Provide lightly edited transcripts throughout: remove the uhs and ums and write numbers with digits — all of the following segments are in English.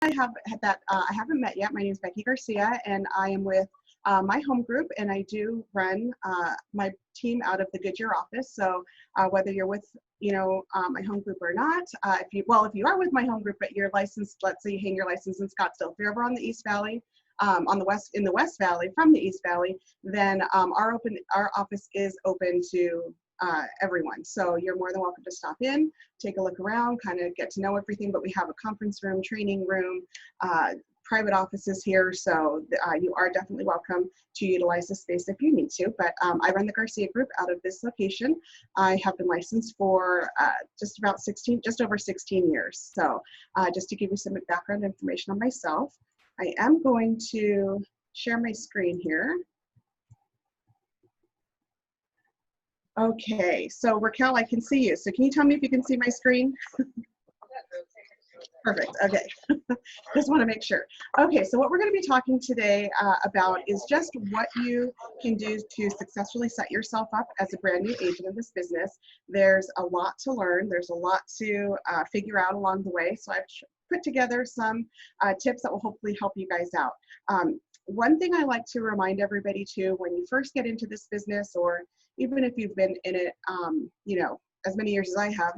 I haven't met yet. My name is Becky Garcia, and I am with my home group, and I do run my team out of the Goodyear office. So whether you're with my home group or not, if you are with my home group, but you're licensed, let's say you hang your license in Scottsdale, if you're ever on the East Valley, in the West Valley from the East Valley, then our office is open to everyone. So you're more than welcome to stop in, take a look around, kind of get to know everything. But we have a conference room, training room, private offices here. So you are definitely welcome to utilize the space if you need to. But I run the Garcia group out of this location. I have been licensed for just over 16 years. So just to give you some background information on myself, I am going to share my screen here. Okay, so Raquel, I can see you. So can you tell me if you can see my screen? Perfect, okay. Just want to make sure. Okay, so what we're going to be talking today about is just what you can do to successfully set yourself up as a brand new agent in this business. There's a lot to learn. There's a lot to figure out along the way. So I've put together some tips that will hopefully help you guys out. One thing I like to remind everybody too, when you first get into this business, or even if you've been in it, as many years as I have,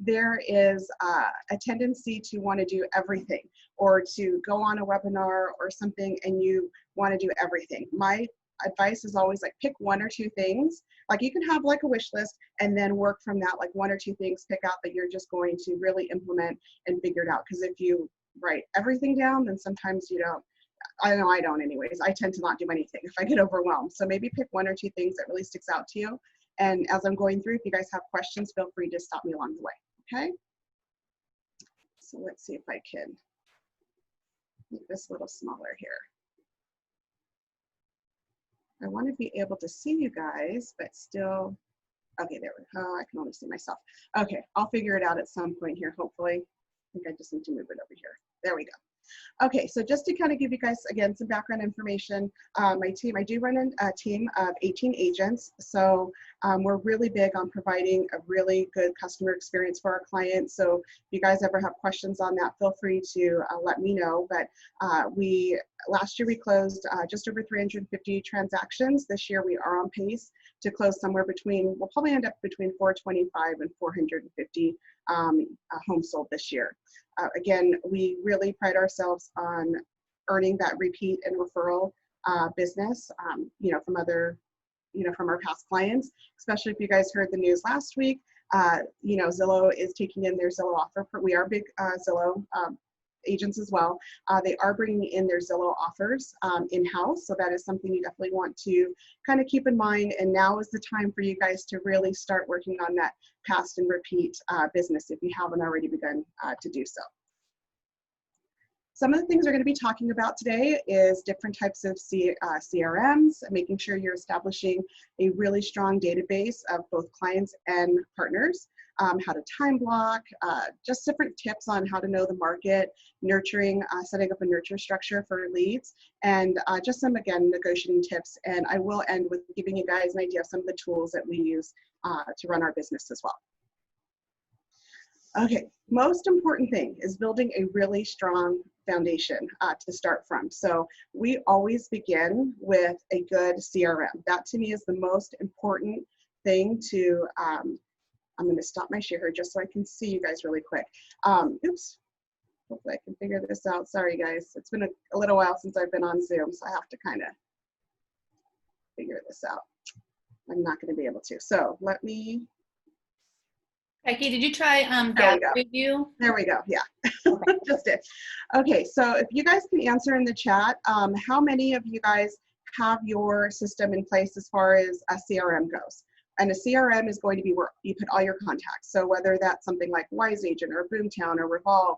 there is a tendency to want to do everything, or to go on a webinar or something and you want to do everything. My advice is always like pick one or two things. Like you can have like a wish list and then work from that, like one or two things, pick out that you're just going to really implement and figure it out. Because if you write everything down, then sometimes you don't. I know I don't anyways. I tend to not do anything if I get overwhelmed. So maybe pick one or two things that really sticks out to you. And as I'm going through, if you guys have questions, feel free to stop me along the way, okay? So let's see if I can make this a little smaller here. I want to be able to see you guys, but still, okay, there we go. I can only see myself. Okay, I'll figure it out at some point here, hopefully. I think I just need to move it over here. There we go. Okay, so just to kind of give you guys, again, some background information, my team, I do run a team of 18 agents. So we're really big on providing a really good customer experience for our clients. So if you guys ever have questions on that, feel free to let me know. But last year we closed just over 350 transactions. This year we are on pace to close somewhere between, we'll probably end up between 425 and 450 homes sold this year. Again, we really pride ourselves on earning that repeat and referral business, from other, from our past clients, especially if you guys heard the news last week. Zillow is taking in their Zillow offer. We are big Zillow agents as well. They are bringing in their Zillow offers in-house. So that is something you definitely want to kind of keep in mind. And now is the time for you guys to really start working on that past and repeat business if you haven't already begun to do so. Some of the things we're going to be talking about today is different types of CRMs, making sure you're establishing a really strong database of both clients and partners, how to time block, just different tips on how to know the market, nurturing, setting up a nurture structure for leads, and just some, again, negotiating tips. And I will end with giving you guys an idea of some of the tools that we use to run our business as well. Okay, most important thing is building a really strong foundation to start from. So we always begin with a good CRM. That to me is the most important thing to, I'm going to stop my share here just so I can see you guys really quick. Oops, hopefully I can figure this out. Sorry guys, it's been a little while since I've been on Zoom, so I have to kind of figure this out. I'm not going to be able to. So let me. Becky, did you try Gap Review? There we go, yeah, okay. Just did. Okay, so if you guys can answer in the chat, how many of you guys have your system in place as far as a CRM goes? And a CRM is going to be where you put all your contacts. So whether that's something like Wise Agent or Boomtown or Revolve,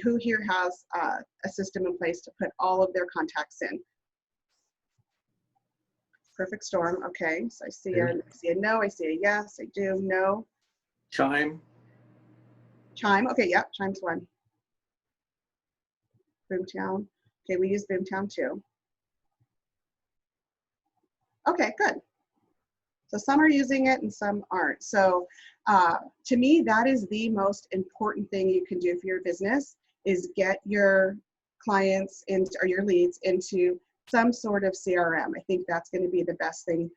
who here has a system in place to put all of their contacts in? Perfect Storm, okay, so I see a no, I see a yes, I do, no. Chime. Chime, okay, yep, Chime's one. Boomtown, okay, we use Boomtown too. Okay, good. So some are using it and some aren't. So to me, that is the most important thing you can do for your business is get your clients into, or your leads into some sort of CRM. I think that's going to be the best thing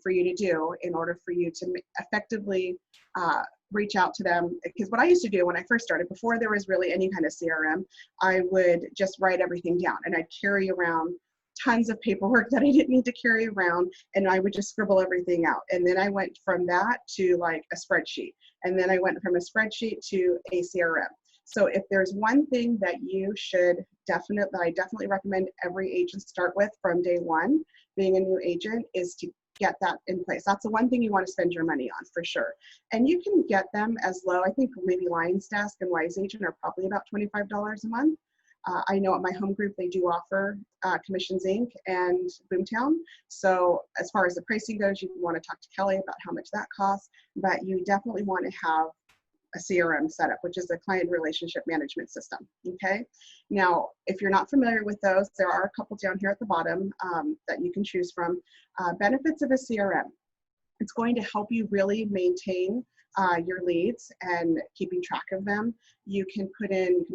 for you to do in order for you to effectively reach out to them. Because what I used to do when I first started, before there was really any kind of CRM, I would just write everything down, and I'd carry around tons of paperwork that I didn't need to carry around, and I would just scribble everything out. And then I went from that to like a spreadsheet, and then I went from a spreadsheet to a CRM. So if there's one thing that you should I definitely recommend every agent start with from day one, being a new agent, is to get that in place. That's the one thing you want to spend your money on for sure. And you can get them as low, I think maybe Lion's Desk and Wise Agent are probably about $25 a month. I know at my home group, they do offer Commissions Inc. and Boomtown. So as far as the pricing goes, you want to talk to Kelly about how much that costs, but you definitely want to have a CRM setup, which is a client relationship management system, okay? Now, if you're not familiar with those, there are a couple down here at the bottom that you can choose from. Benefits of a CRM. It's going to help you really maintain your leads and keeping track of them. You can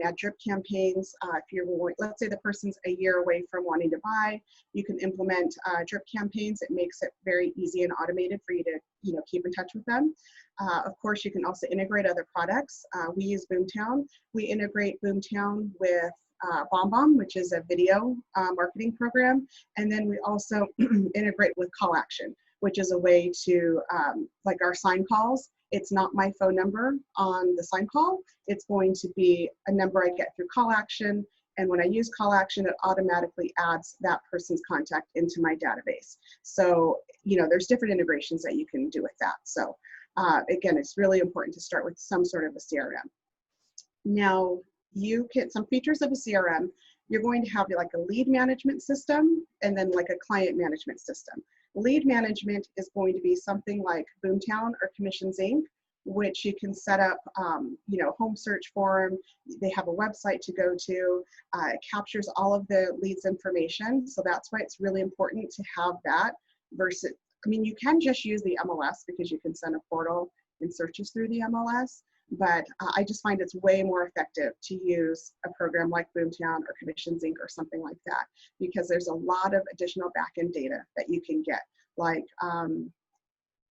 add drip campaigns. If you're, let's say the person's a year away from wanting to buy, you can implement drip campaigns. It makes it very easy and automated for you to, keep in touch with them. Of course, you can also integrate other products. We use Boomtown. We integrate Boomtown with BombBomb, which is a video marketing program. And then we also integrate with Call Action, which is a way to, like our sign calls, it's not my phone number on the sign call. It's going to be a number I get through Call Action. And when I use Call Action, it automatically adds that person's contact into my database. So, there's different integrations that you can do with that. So again, it's really important to start with some sort of a CRM. Now, some features of a CRM, you're going to have like a lead management system and then like a client management system. Lead management is going to be something like Boomtown or Commissions Inc., which you can set up, home search form. They have a website to go to. It captures all of the leads information. So that's why it's really important to have that versus, you can just use the MLS because you can send a portal and searches through the MLS. But I just find it's way more effective to use a program like Boomtown or Commissions Inc. or something like that, because there's a lot of additional backend data that you can get, like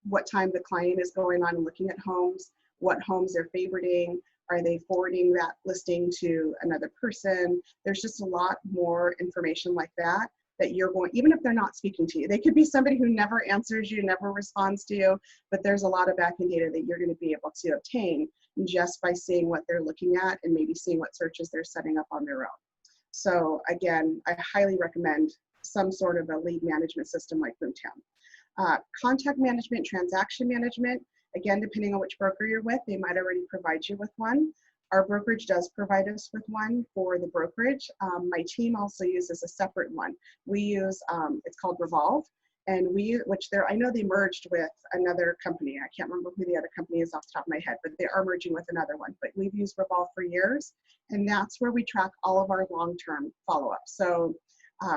what time the client is going on and looking at homes, what homes they're favoriting, are they forwarding that listing to another person? There's just a lot more information like that you're going, even if they're not speaking to you. They could be somebody who never answers you, never responds to you, but there's a lot of backend data that you're going to be able to obtain just by seeing what they're looking at and maybe seeing what searches they're setting up on their own. So again, I highly recommend some sort of a lead management system like Boomtown. Contact management, transaction management, again, depending on which broker you're with, they might already provide you with one. Our brokerage does provide us with one for the brokerage. My team also uses a separate one. We use, it's called Revolve, and I know they merged with another company. I can't remember who the other company is off the top of my head, but they are merging with another one. But we've used Revolve for years, and that's where we track all of our long-term follow-up. So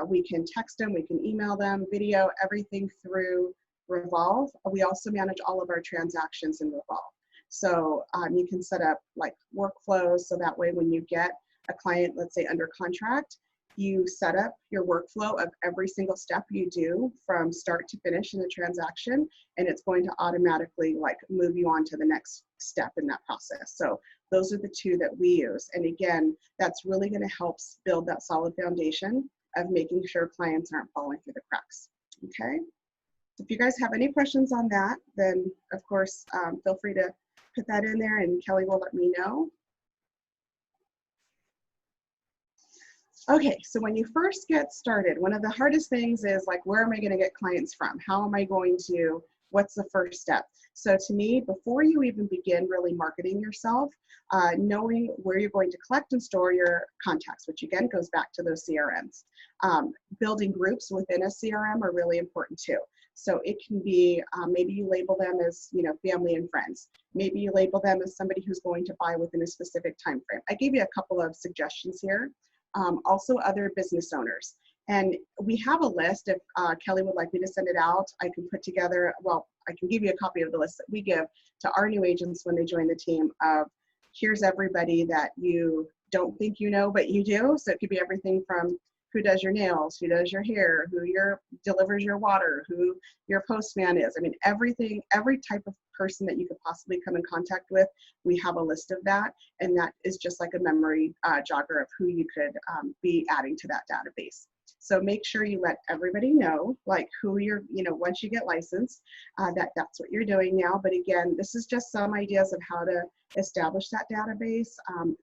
we can text them, we can email them, video, everything through Revolve. We also manage all of our transactions in Revolve. So you can set up like workflows, so that way when you get a client, let's say under contract, you set up your workflow of every single step you do from start to finish in the transaction, and it's going to automatically like move you on to the next step in that process. So those are the two that we use. And again, that's really going to help build that solid foundation of making sure clients aren't falling through the cracks. Okay. If you guys have any questions on that, then of course, feel free to put that in there and Kelly will let me know. Okay, so when you first get started, one of the hardest things is like, where am I going to get clients from? How am I going to, what's the first step? So to me, before you even begin really marketing yourself, knowing where you're going to collect and store your contacts, which again goes back to those CRMs. Building groups within a CRM are really important too. So it can be, maybe you label them as, family and friends. Maybe you label them as somebody who's going to buy within a specific time frame. I gave you a couple of suggestions here. Also other business owners. And we have a list. If Kelly would like me to send it out, I can put together, I can give you a copy of the list that we give to our new agents when they join the team of, here's everybody that you don't think you know, but you do. So it could be everything from who does your nails, who does your hair, who delivers your water, who your postman is. I mean, everything, every type of person that you could possibly come in contact with, we have a list of that. And that is just like a memory jogger of who you could be adding to that database. So make sure you let everybody know, like who you're, once you get licensed, that's what you're doing now. But again, this is just some ideas of how to establish that database.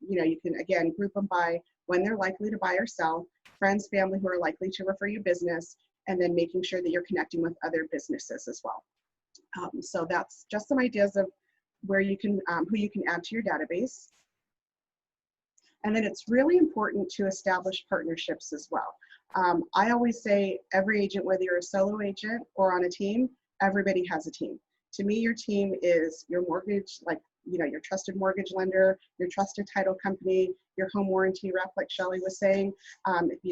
You can, again, group them by when they're likely to buy or sell, friends, family who are likely to refer you business, and then making sure that you're connecting with other businesses as well. So that's just some ideas of where you can, who you can add to your database. And then it's really important to establish partnerships as well. I always say every agent, whether you're a solo agent or on a team, everybody has a team. To me, your team is your mortgage, your trusted mortgage lender, your trusted title company, your home warranty rep, like Shelly was saying.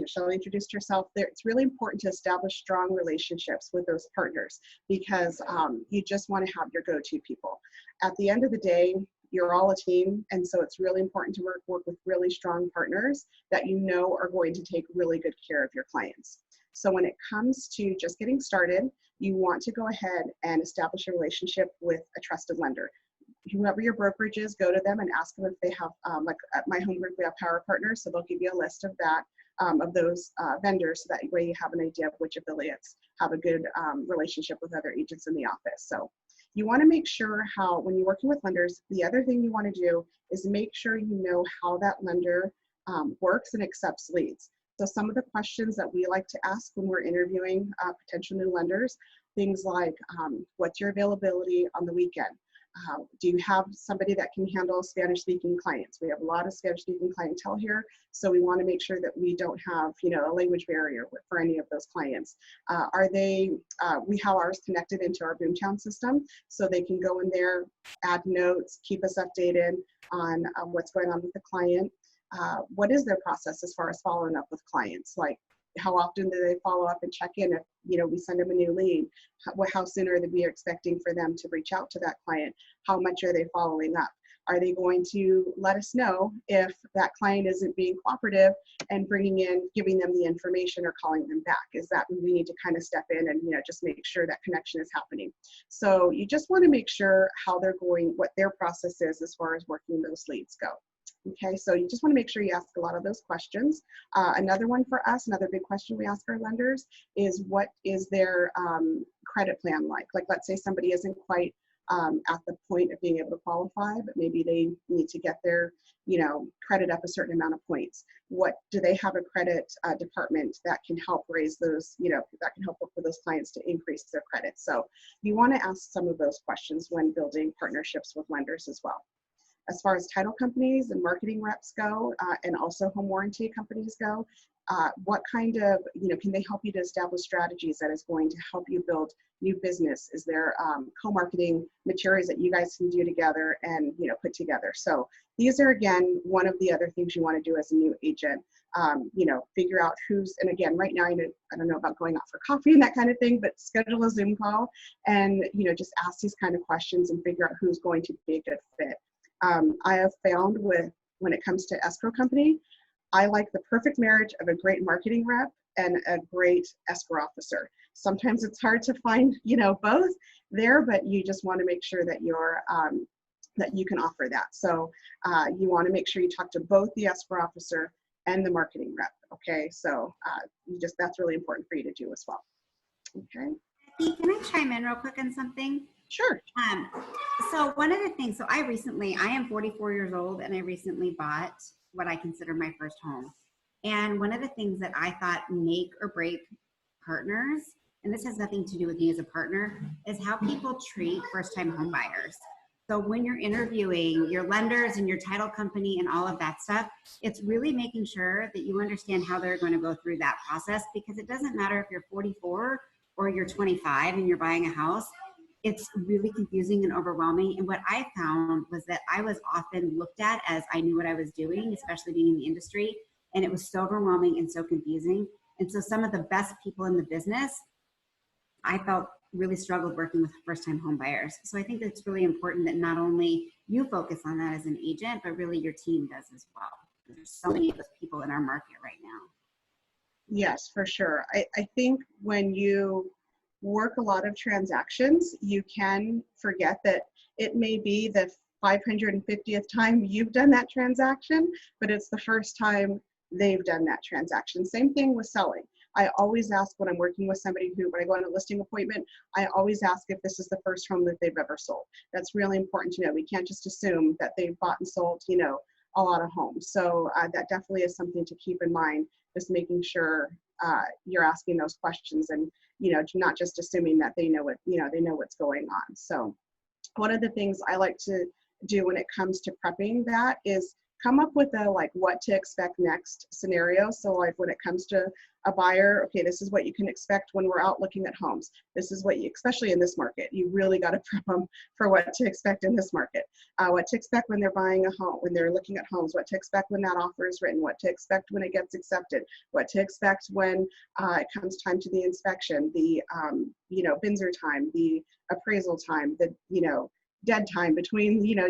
Shelly introduced herself there. It's really important to establish strong relationships with those partners because you just want to have your go-to people. At the end of the day, you're all a team, and so it's really important to work with really strong partners that are going to take really good care of your clients. So when it comes to just getting started, you want to go ahead and establish a relationship with a trusted lender. Whoever your brokerage is, go to them and ask them if they have, like at my home group, we have power partners, so they'll give you a list of that, of those vendors, so that way you have an idea of which affiliates have a good relationship with other agents in the office. So you want to make sure when you're working with lenders, the other thing you want to do is make sure you know how that lender works and accepts leads. So some of the questions that we like to ask when we're interviewing potential new lenders, things like, what's your availability on the weekend? Do you have somebody that can handle Spanish-speaking clients? We have a lot of Spanish-speaking clientele here, so we want to make sure that we don't have, a language barrier for any of those clients. We have ours connected into our Boomtown system, so they can go in there, add notes, keep us updated on what's going on with the client. What is their process as far as following up with clients? Like, how often do they follow up and check in if we send them a new lead? How soon are we expecting for them to reach out to that client? How much are they following up? Are they going to let us know if that client isn't being cooperative and giving them the information or calling them back? Is that when we need to kind of step in and just make sure that connection is happening? So you just want to make sure how they're going, what their process is as far as working those leads go. Okay, so you just want to make sure you ask a lot of those questions. Another one for us, another big question we ask our lenders is, what is their credit plan like? Like, let's say somebody isn't quite at the point of being able to qualify, but maybe they need to get their credit up a certain amount of points. What do they have a credit department that can help raise those, that can help for those clients to increase their credit? So you want to ask some of those questions when building partnerships with lenders as well. As far as title companies and marketing reps go, and also home warranty companies go, what kind of, can they help you to establish strategies that is going to help you build new business? Is there co-marketing materials that you guys can do together and, put together? So these are, again, one of the other things you want to do as a new agent. Figure out and again, right now, I don't know about going out for coffee and that kind of thing, but schedule a Zoom call and, just ask these kind of questions and figure out who's going to be a good fit. I have found when it comes to escrow company, I like the perfect marriage of a great marketing rep and a great escrow officer. Sometimes it's hard to find, both there, but you just want to make sure that that you can offer that. So you want to make sure you talk to both the escrow officer and the marketing rep. Okay, so that's really important for you to do as well. Okay. Becky, can I chime in real quick on something? Sure. So one of the things, I am 44 years old, and I recently bought what I consider my first home. And one of the things that I thought make or break partners, and this has nothing to do with me as a partner, is how people treat first-time home buyers. So when you're interviewing your lenders and your title company and all of that stuff, it's really making sure that you understand how they're going to go through that process, because it doesn't matter if you're 44 or you're 25 and you're buying a house. It's really confusing and overwhelming. And what I found was that I was often looked at as I knew what I was doing, especially being in the industry. And it was so overwhelming and so confusing. And so some of the best people in the business, I felt, really struggled working with first-time home buyers. So I think it's really important that not only you focus on that as an agent, but really your team does as well. There's so many of those people in our market right now. Yes, for sure. I think when you work a lot of transactions, you can forget that it may be the 550th time you've done that transaction, but it's the first time they've done that transaction. Same thing with selling. I always ask when I'm working with somebody who, when I go on a listing appointment, I always ask if this is the first home that they've ever sold. That's really important to know. We can't just assume that they've bought and sold, you know, a lot of homes. So that definitely is something to keep in mind, just making sure you're asking those questions and, you know, not just assuming that they know what, you know, they know what's going on. So one of the things I like to do when it comes to prepping that is come up with a like what to expect next scenario. So like when it comes to a buyer, okay, this is what you can expect when we're out looking at homes. This is what you, especially in this market, you really got to prep them for what to expect in this market. What to expect when they're buying a home, when they're looking at homes, what to expect when that offer is written, what to expect when it gets accepted, what to expect when it comes time to the inspection, the, you know, Binzer time, the appraisal time, the, you know, dead time between, you know,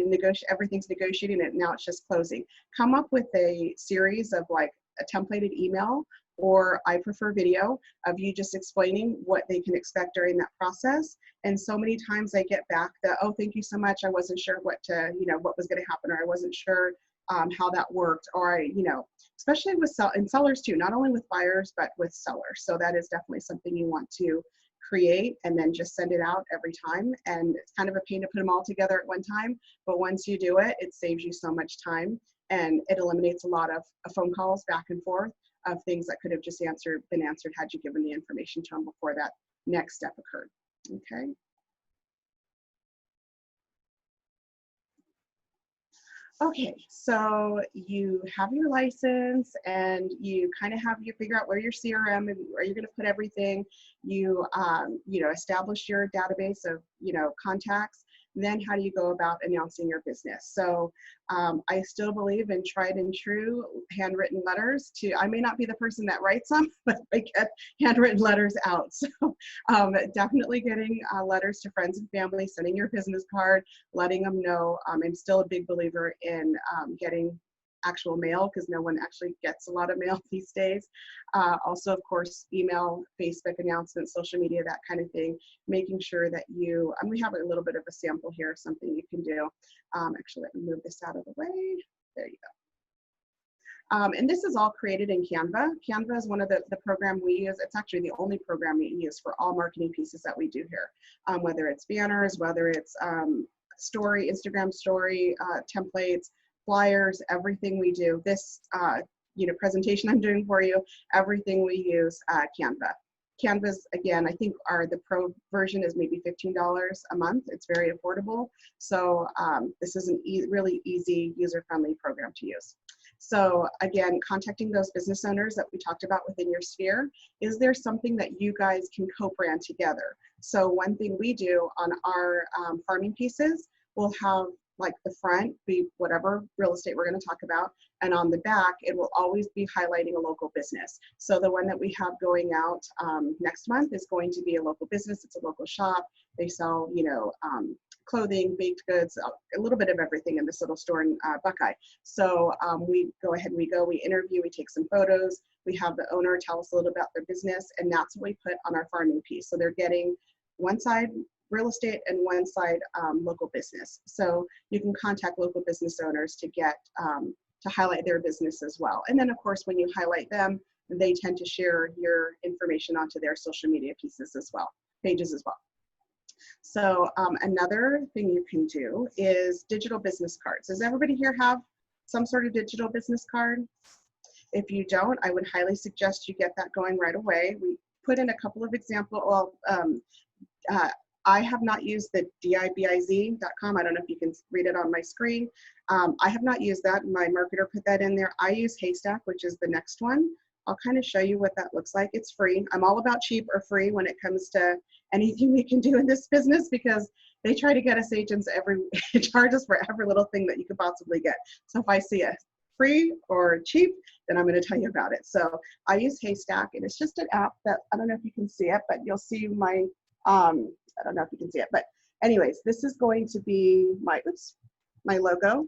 everything's negotiating and now it's just closing. Come up with a series of like a templated email, or I prefer video of you just explaining what they can expect during that process. And so many times I get back the, oh, thank you so much. I wasn't sure what to, you know, what was going to happen, or I wasn't sure how that worked, or I, you know, especially with sellers too, not only with buyers, but with sellers. So that is definitely something you want to create and then just send it out every time. And it's kind of a pain to put them all together at one time, but once you do it, it saves you so much time and it eliminates a lot of phone calls back and forth of things that could have just been answered had you given the information to them before that next step occurred. Okay. Okay, so you have your license and you kind of have, you figure out where your CRM and where you're going to put everything. You, you know, establish your database of, you know, contacts. Then how do you go about announcing your business? So I still believe in tried and true handwritten letters. I may not be the person that writes them, but I get handwritten letters out. So definitely getting letters to friends and family, sending your business card, letting them know. I'm still a big believer in getting actual mail, because no one actually gets a lot of mail these days. Also, of course, email, Facebook announcements, social media, that kind of thing, making sure that you, we have a little bit of a sample here of something you can do. Actually, let me move this out of the way. There you go. And this is all created in Canva. Canva is one of the program we use. It's actually the only program we use for all marketing pieces that we do here, whether it's banners, whether it's story, Instagram story, templates, flyers, everything we do. This, you know, presentation I'm doing for you, everything we use Canva. Canva's, again, I think the pro version is maybe $15 a month. It's very affordable. So this is a really easy, user-friendly program to use. So again, contacting those business owners that we talked about within your sphere, is there something that you guys can co-brand together? So one thing we do on our farming pieces, we'll have like the front be whatever real estate we're going to talk about, and on the back it will always be highlighting a local business. So the one that we have going out next month is going to be a local business. It's a local shop. They sell, you know, clothing, baked goods, a little bit of everything in this little store in Buckeye. So we go ahead and we interview, we take some photos, we have the owner tell us a little about their business, and that's what we put on our farming piece. So they're getting one side real estate and one side local business. So you can contact local business owners to get to highlight their business as well. And then of course, when you highlight them, they tend to share your information onto their social media pages as well. So another thing you can do is digital business cards. Does everybody here have some sort of digital business card? If you don't, I would highly suggest you get that going right away. We put in a couple of examples. Well, I have not used the dibiz.com. I don't know if you can read it on my screen. I have not used that. My marketer put that in there. I use Haystack, which is the next one. I'll kind of show you what that looks like. It's free. I'm all about cheap or free when it comes to anything we can do in this business, because they try to get us agents charge us for every little thing that you could possibly get. So if I see a free or cheap, then I'm going to tell you about it. So I use Haystack, and it's just an app that, I don't know if you can see it, but you'll see my, I don't know if you can see it, but anyways, this is going to be my logo.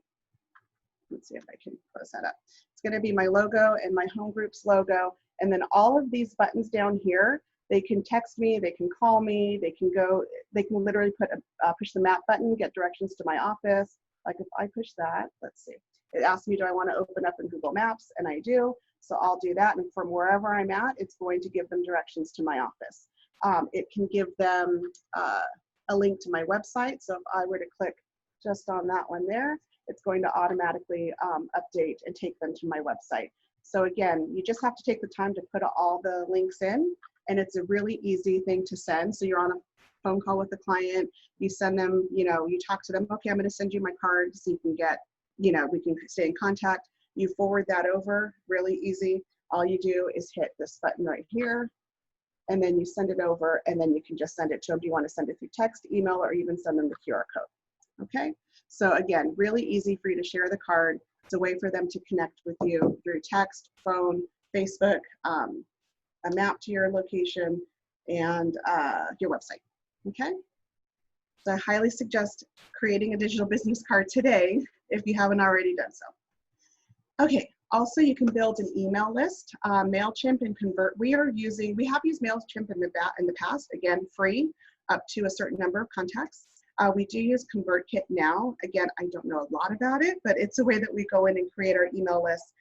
Let's see if I can close that up. It's going to be my logo and my home group's logo. And then all of these buttons down here, they can text me, they can call me, they can literally push the map button, get directions to my office. Like if I push that, let's see, it asks me, do I want to open up in Google Maps? And I do. So I'll do that. And from wherever I'm at, it's going to give them directions to my office. It can give them a link to my website. So if I were to click just on that one there, it's going to automatically update and take them to my website. So again, you just have to take the time to put all the links in, and it's a really easy thing to send. So you're on a phone call with the client, you send them, you talk to them, okay, I'm going to send you my card so you can get, we can stay in contact. You forward that over, really easy. All you do is hit this button right here, and then you send it over, and then you can just send it to them. Do you want to send it through text, email, or even send them the QR code? Okay, so again, really easy for you to share the card. It's a way for them to connect with you through text, phone, Facebook, a map to your location, and your website. Okay, so I highly suggest creating a digital business card today if you haven't already done so. Okay, also you can build an email list. MailChimp and Convert, we have used MailChimp in the past, again, free, up to a certain number of contacts. We do use ConvertKit now. Again, I don't know a lot about it, but it's a way that we go in and create our email list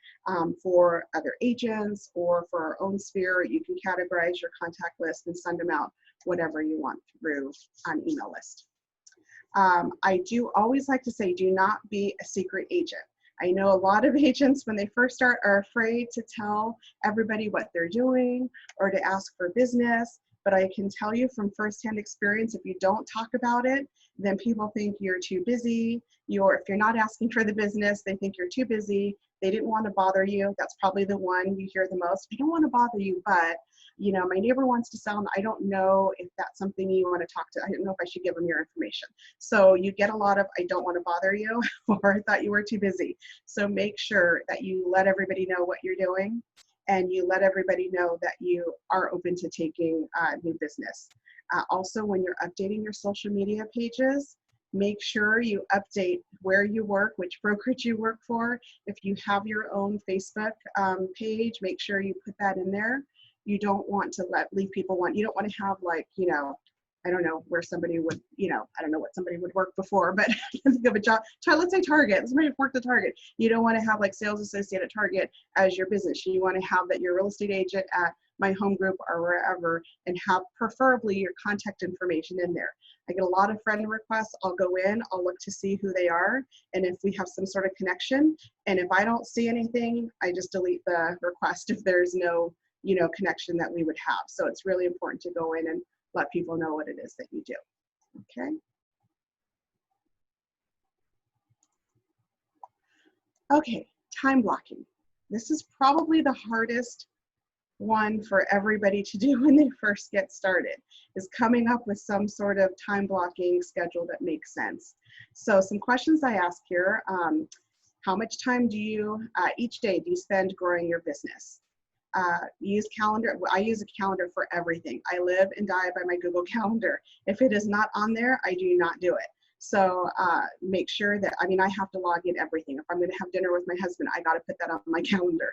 for other agents or for our own sphere. You can categorize your contact list and send them out whatever you want through an email list. I do always like to say, do not be a secret agent. I know a lot of agents, when they first start, are afraid to tell everybody what they're doing or to ask for business. But I can tell you from firsthand experience, if you don't talk about it, then people think you're too busy. If you're not asking for the business, they think you're too busy. They didn't want to bother you. That's probably the one you hear the most. I don't want to bother you, but my neighbor wants to sell, and I don't know if that's something you want to talk to. I don't know if I should give them your information. So you get a lot of, I don't want to bother you, or I thought you were too busy. So make sure that you let everybody know what you're doing, and you let everybody know that you are open to taking new business. Also, when you're updating your social media pages, make sure you update where you work, which brokerage you work for. If you have your own Facebook page, make sure you put that in there. You don't want to leave people you don't want to have I don't know where somebody would, I don't know what somebody would work before, but think of a job, let's say Target, somebody worked at Target. You don't want to have sales associate at Target as your business. You want to have that you're a real estate agent at my home group or wherever, and have preferably your contact information in there. I get a lot of friend requests. I'll go in, I'll look to see who they are, and if we have some sort of connection. And if I don't see anything, I just delete the request if there's no, connection that we would have. So it's really important to go in and let people know what it is that you do. Okay. Okay, time blocking. This is probably the hardest one for everybody to do when they first get started, is coming up with some sort of time blocking schedule that makes sense. So some questions I ask here, how much time do you, each day, do you spend growing your business? Use calendar. I use a calendar for everything. I live and die by my Google Calendar. If it is not on there, I do not do it. So make sure that, I have to log in everything. If I'm going to have dinner with my husband, I got to put that on my calendar.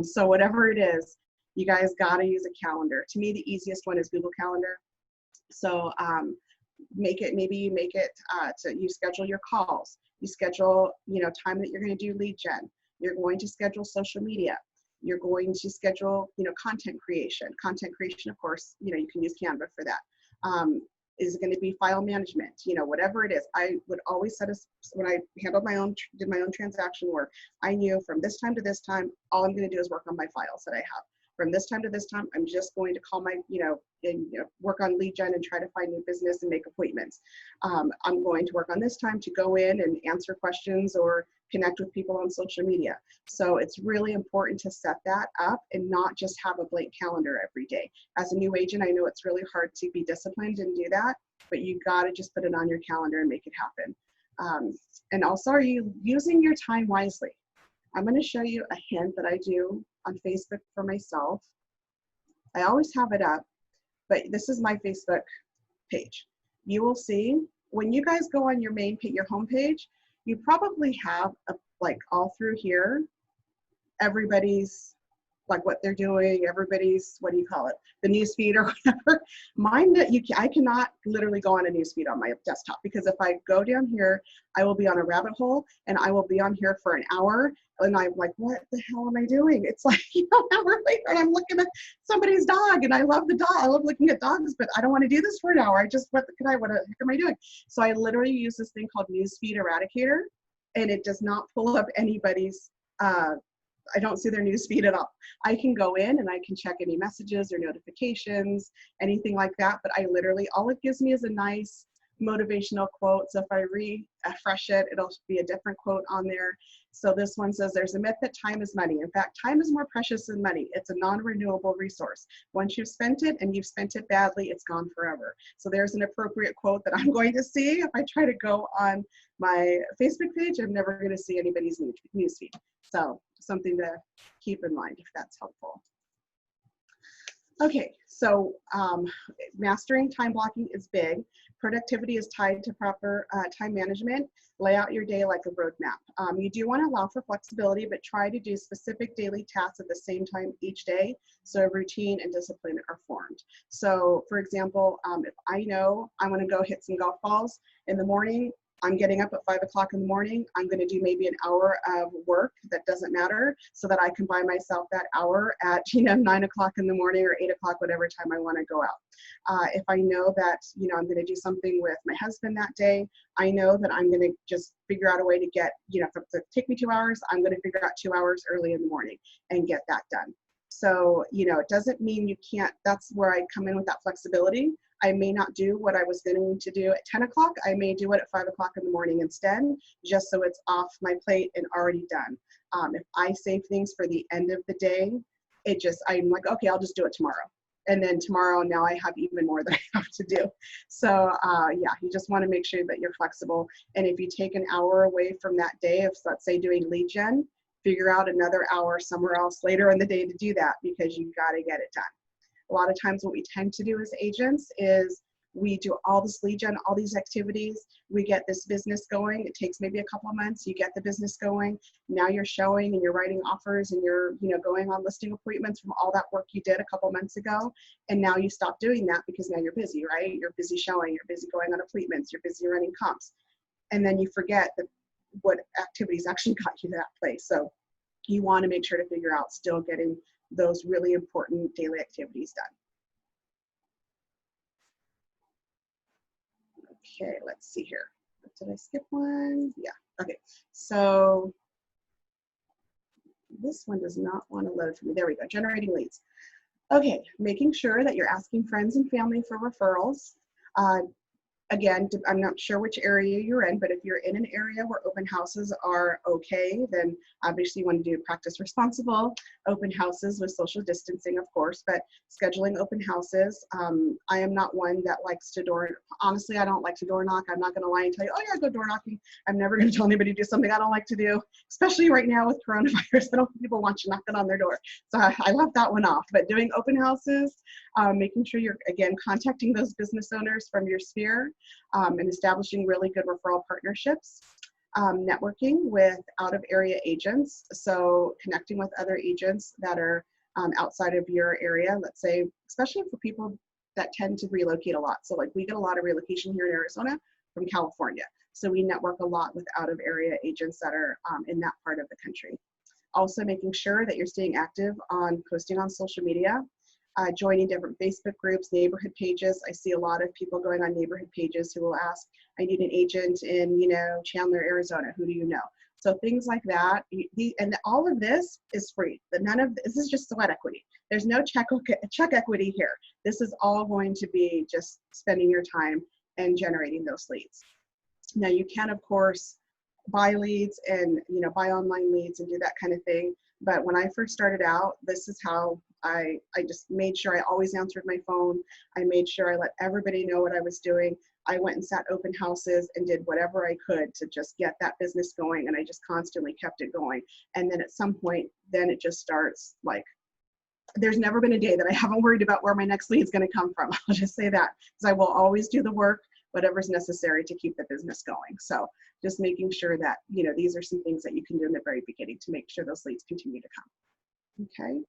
So whatever it is, you guys got to use a calendar. To me, the easiest one is Google Calendar. So maybe you make it so you schedule your calls. You schedule, time that you're going to do lead gen. You're going to schedule social media. You're going to schedule, content creation. Content creation, of course, you can use Canva for that. Is it going to be file management? Whatever it is, I would always when I handled did my own transaction work, I knew from this time to this time, all I'm going to do is work on my files that I have. From this time to this time, I'm just going to call my, work on lead gen and try to find new business and make appointments. I'm going to work on this time to go in and answer questions or connect with people on social media. So it's really important to set that up and not just have a blank calendar every day. As a new agent, I know it's really hard to be disciplined and do that, but you got to just put it on your calendar and make it happen. And also, are you using your time wisely? I'm going to show you a hint that I do on Facebook for myself. I always have it up, but this is my Facebook page. You will see when you guys go on your main page, your home page, you probably have all through here everybody's, like what they're doing, everybody's, what do you call it? The news feed or whatever. Mine, I cannot literally go on a news feed on my desktop, because if I go down here, I will be on a rabbit hole and I will be on here for an hour. And I'm like, what the hell am I doing? It's like, an hour later and I'm looking at somebody's dog, and I love the dog. I love looking at dogs, but I don't want to do this for an hour. What the heck am I doing? So I literally use this thing called Newsfeed Eradicator, and it does not pull up anybody's, I don't see their news feed at all. I can go in and I can check any messages or notifications, anything like that. But I literally, all it gives me is a nice motivational quote. So if I refresh it, it'll be a different quote on there. So this one says, there's a myth that time is money. In fact, time is more precious than money. It's a non-renewable resource. Once you've spent it and you've spent it badly, it's gone forever. So there's an appropriate quote that I'm going to see. If I try to go on my Facebook page, I'm never going to see anybody's news feed. So something to keep in mind if that's helpful. Okay, so mastering time blocking is big. Productivity is tied to proper time management. Lay out your day like a roadmap. You do want to allow for flexibility, but try to do specific daily tasks at the same time each day, so routine and discipline are formed. So for example, if I know I want to go hit some golf balls in the morning, I'm getting up at 5 o'clock in the morning. I'm going to do maybe an hour of work that doesn't matter, so that I can buy myself that hour at 9 o'clock in the morning or 8 o'clock, whatever time I want to go out. If I know that I'm going to do something with my husband that day, I know that I'm going to just figure out a way to get, if it take me 2 hours, I'm going to figure out 2 hours early in the morning and get that done. So, it doesn't mean you can't. That's where I come in with that flexibility. I may not do what I was going to do at 10 o'clock. I may do it at 5 o'clock in the morning instead, just so it's off my plate and already done. If I save things for the end of the day, I'm like, okay, I'll just do it tomorrow. And then tomorrow, now I have even more that I have to do. So yeah, you just want to make sure that you're flexible. And if you take an hour away from that day of, let's say, doing lead gen, figure out another hour somewhere else later in the day to do that, because you got to get it done. A lot of times what we tend to do as agents is we do all this lead gen, all these activities, we get this business going. It takes maybe a couple of months, you get the business going. Now you're showing and you're writing offers and you're going on listing appointments from all that work you did a couple months ago. And now you stop doing that because now you're busy, right? You're busy showing, you're busy going on appointments, you're busy running comps. And then you forget that what activities actually got you to that place. So you want to make sure to figure out still getting those really important daily activities done. Okay, let's see here. Did I skip one? Yeah, okay. So this one does not want to load for me. There we go, generating leads. Okay, making sure that you're asking friends and family for referrals. Again, I'm not sure which area you're in, but if you're in an area where open houses are okay, then obviously you want to do practice responsible open houses with social distancing, of course, but scheduling open houses. I am not one that likes to honestly, I don't like to door knock. I'm not going to lie and tell you, oh yeah, go door knocking. I'm never going to tell anybody to do something I don't like to do, especially right now with coronavirus. I don't think people want you knocking on their door. So I left that one off, but doing open houses, making sure you're, again, contacting those business owners from your sphere, and establishing really good referral partnerships, networking with out-of-area agents, so connecting with other agents that are outside of your area, let's say, especially for people that tend to relocate a lot. So like we get a lot of relocation here in Arizona from California. So we network a lot with out-of-area agents that are in that part of the country. Also making sure that you're staying active on posting on social media, joining different Facebook groups, neighborhood pages. I see a lot of people going on neighborhood pages who will ask, I need an agent in, Chandler, Arizona. Who do you know? So things like that. And all of this is free. This is just sweat equity. There's no check equity here. This is all going to be just spending your time and generating those leads. Now you can, of course, buy leads and buy online leads and do that kind of thing. But when I first started out, this is how I just made sure I always answered my phone. I made sure I let everybody know what I was doing. I went and sat open houses and did whatever I could to just get that business going. And I just constantly kept it going. And then at some point, then it just starts like, there's never been a day that I haven't worried about where my next lead is going to come from. I'll just say that, because I will always do the work. whatever's necessary to keep the business going. So just making sure that, you know, these are some things that you can do in the very beginning to make sure those leads continue to come. Okay.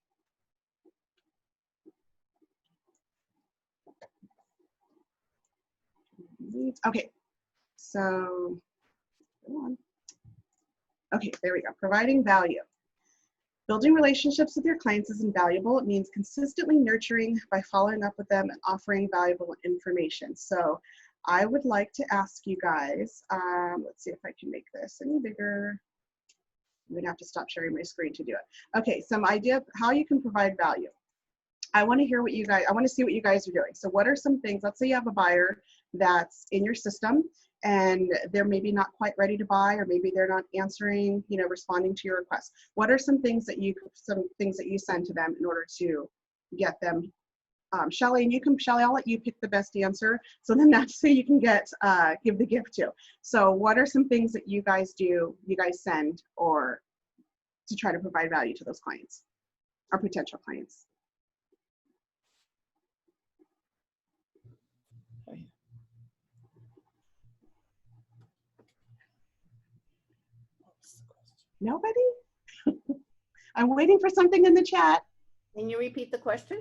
Okay, so go on. Okay, there we go. Providing value. Building relationships with your clients is invaluable. It means consistently nurturing by following up with them and offering valuable information. So I would like to ask you guys, let's see if I can make this any bigger. I'm gonna have to stop sharing my screen to do it. Okay, some idea of how you can provide value. I want to hear what you guys, I want to see what you guys are doing. So what are some things, let's say you have a buyer that's in your system and they're maybe not quite ready to buy, or maybe they're not answering, you know, responding to your request. What are some things that you send to them in order to get them, Shelly, and you can, Shelly, I'll let you pick the best answer. So then that's who you can get, give the gift to. So what are some things that you guys do, you guys send, or to try to provide value to those clients or potential clients? Nobody? I'm waiting for something in the chat. Can you repeat the question?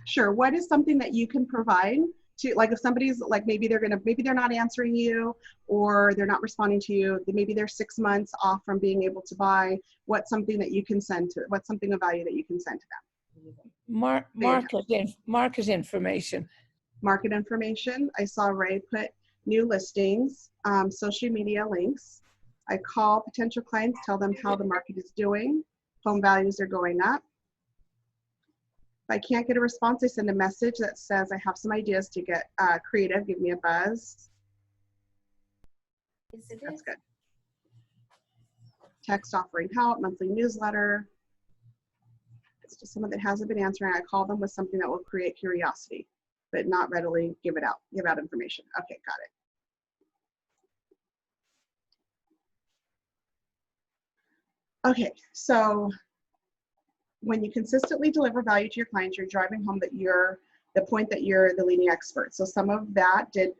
Sure. What is something that you can provide to, like if somebody's like, maybe they're not answering you, or they're not responding to you, maybe they're 6 months off from being able to buy, what's something that you can send to, what's something of value that you can send to them? Market information. Market information. I saw Ray put new listings, social media links. I call potential clients, tell them how the market is doing. Home values are going up. If I can't get a response, I send a message that says, I have some ideas to get creative, give me a buzz. That's good. Text offering help, monthly newsletter. It's just someone that hasn't been answering. I call them with something that will create curiosity, but not readily give out information. Okay, got it. Okay, so when you consistently deliver value to your clients, you're driving home that you're the point that you're the leading expert. So some of that did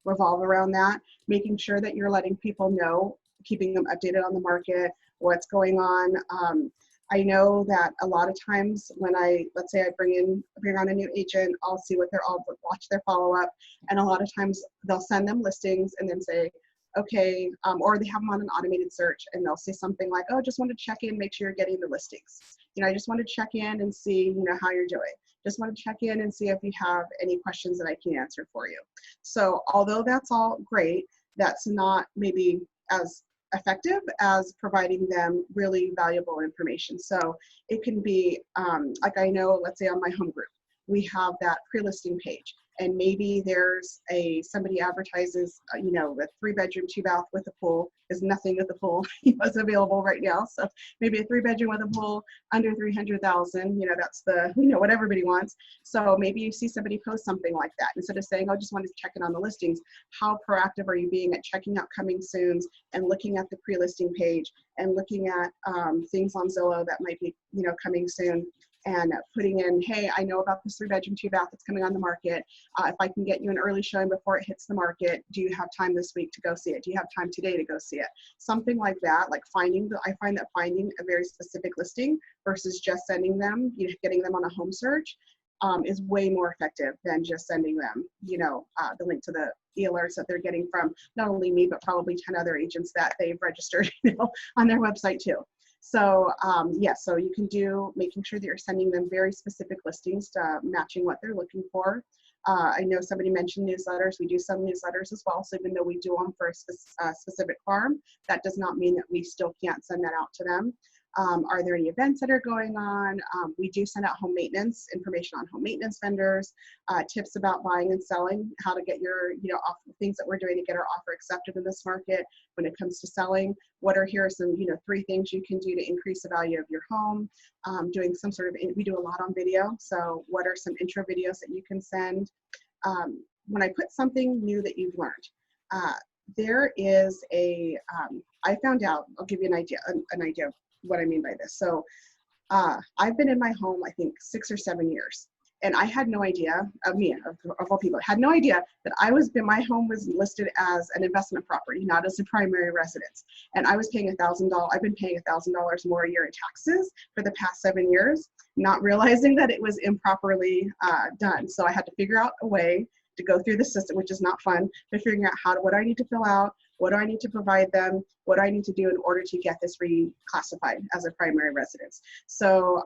revolve around that, making sure that you're letting people know, keeping them updated on the market, what's going on. I know that a lot of times when let's say I bring on a new agent, I'll see I'll watch their follow-up, and a lot of times they'll send them listings and then say, okay, or they have them on an automated search and they'll say something like, oh, just want to check in, make sure you're getting the listings. You know, I just want to check in and see, you know, how you're doing. Just want to check in and see if you have any questions that I can answer for you. So although that's all great, that's not maybe as effective as providing them really valuable information. So it can be, like I know, let's say on my home group, we have that pre-listing page. And maybe there's somebody advertises, you know, a 3-bedroom, 2-bath with a pool. There's nothing with a pool is available right now. So maybe a 3-bedroom with a pool under 300,000. You know, that's what everybody wants. So maybe you see somebody post something like that. Instead of saying, oh, just wanted to check in on the listings, how proactive are you being at checking out coming soons and looking at the pre-listing page and looking at things on Zillow that might be, you know, coming soon, and putting in, hey, I know about this 3-bedroom, 2-bath that's coming on the market. If I can get you an early showing before it hits the market, do you have time this week to go see it? Do you have time today to go see it? Something like that, like I find that finding a very specific listing versus just sending them, you know, getting them on a home search is way more effective than just sending them, you know, the link to the e-alerts that they're getting from not only me, but probably 10 other agents that they've registered, you know, on their website too. So so you can do making sure that you're sending them very specific listings to matching what they're looking for. I know somebody mentioned newsletters. We do some newsletters as well. So even though we do them for a specific farm, that does not mean that we still can't send that out to them. Are there any events that are going on? We do send out home maintenance, information on home maintenance vendors, tips about buying and selling, how to get your, you know, things that we're doing to get our offer accepted in this market when it comes to selling. Here are some, you know, 3 things you can do to increase the value of your home. Doing some sort of, we do a lot on video. So what are some intro videos that you can send? When I put something new that you've learned, there is I found out, I'll give you an idea of what I mean by this. So I've been in my home, I think 6 or 7 years. and I had no idea, of all people, had no idea that my home was listed as an investment property, not as a primary residence. And I was paying $1,000, I've been paying $1,000 more a year in taxes for the past 7 years, not realizing that it was improperly done. So I had to figure out a way to go through the system, which is not fun, but figuring out what do I need to fill out, what do I need to provide them, what do I need to do in order to get this reclassified as a primary residence. So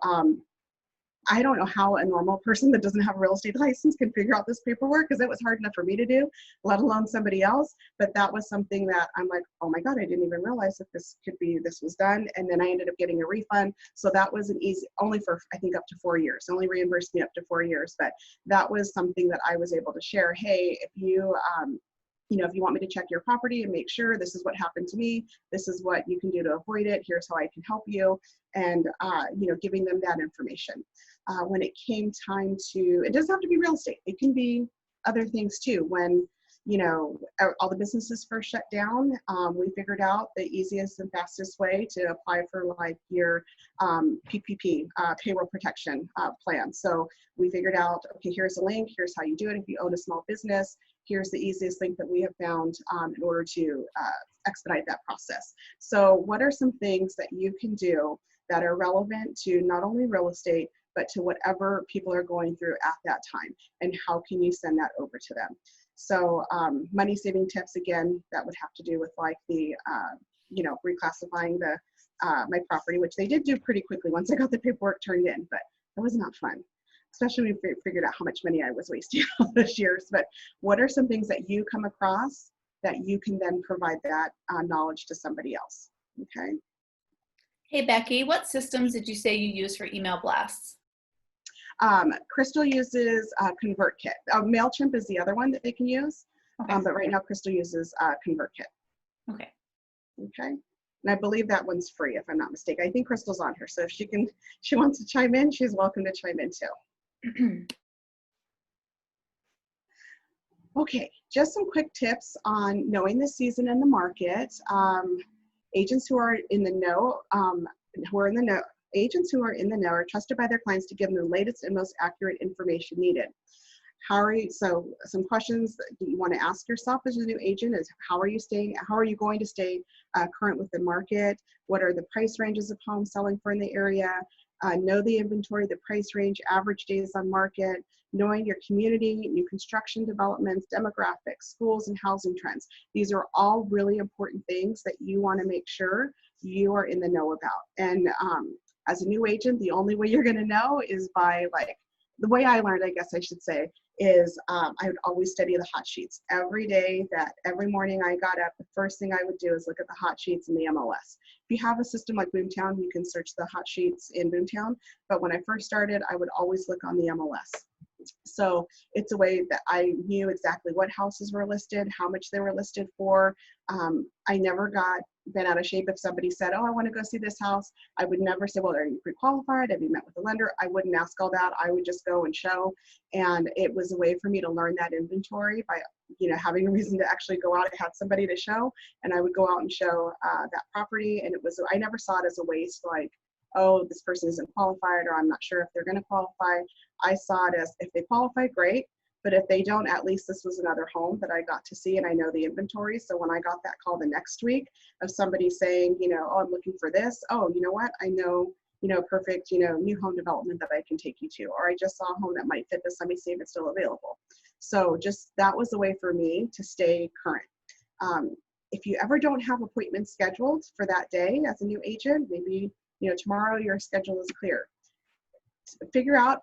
I don't know how a normal person that doesn't have a real estate license can figure out this paperwork, because it was hard enough for me to do, let alone somebody else. But that was something that I'm like, oh my God, I didn't even realize that this was done. And then I ended up getting a refund. So that was only for, I think, up to 4 years. Only reimbursed me up to 4 years. But that was something that I was able to share. Hey, if you want me to check your property and make sure this is what happened to me, this is what you can do to avoid it, here's how I can help you, and giving them that information. When it came time to, it doesn't have to be real estate, it can be other things too. When all the businesses first shut down, we figured out the easiest and fastest way to apply for like your PPP, payroll protection plan. So we figured out, okay, here's a link, here's how you do it. If you own a small business, here's the easiest link that we have found in order to expedite that process. So what are some things that you can do that are relevant to not only real estate, but to whatever people are going through at that time, and how can you send that over to them? So money saving tips, again, that would have to do with like the, reclassifying my property, which they did do pretty quickly once I got the paperwork turned in, but it was not fun, especially when we figured out how much money I was wasting all those years. But what are some things that you come across that you can then provide that knowledge to somebody else? Okay. Hey, Becky, what systems did you say you use for email blasts? Crystal uses ConvertKit. MailChimp is the other one that they can use, Okay. but right now Crystal uses ConvertKit. Okay. Okay, and I believe that one's free, if I'm not mistaken. I think Crystal's on here, so if she wants to chime in, she's welcome to chime in too. Okay, just some quick tips on knowing the season and the market. Agents who are in the know, agents who are in the know are trusted by their clients to give them the latest and most accurate information needed. So some questions that you want to ask yourself as a new agent is, how are you going to stay current with the market? What are the price ranges of homes selling for in the area? Know the inventory, the price range, average days on market, knowing your community, new construction developments, demographics, schools, and housing trends. These are all really important things that you want to make sure you are in the know about. And as a new agent, the only way you're going to know is by, like, the way I learned, I guess I should say, is I would always study the hot sheets. Every morning I got up, the first thing I would do is look at the hot sheets in the MLS. If you have a system like Boomtown, you can search the hot sheets in Boomtown. But when I first started, I would always look on the MLS. So it's a way that I knew exactly what houses were listed, how much they were listed for. I never got bent out of shape if somebody said, oh, I want to go see this house. I would never say, well, are you pre-qualified? Have you met with a lender? I wouldn't ask all that. I would just go and show. And it was a way for me to learn that inventory by, having a reason to actually go out. I had somebody to show, and I would go out and show that property. And I never saw it as a waste, like, oh, this person isn't qualified, or I'm not sure if they're going to qualify. I saw it as, if they qualify, great. But if they don't, at least this was another home that I got to see, and I know the inventory. So when I got that call the next week of somebody saying, oh, I'm looking for this. Oh, you know what? I know, perfect, new home development that I can take you to. Or I just saw a home that might fit this. Let me see if it's still available. So that was the way for me to stay current. If you ever don't have appointments scheduled for that day as a new agent, maybe, tomorrow your schedule is clear. Figure out,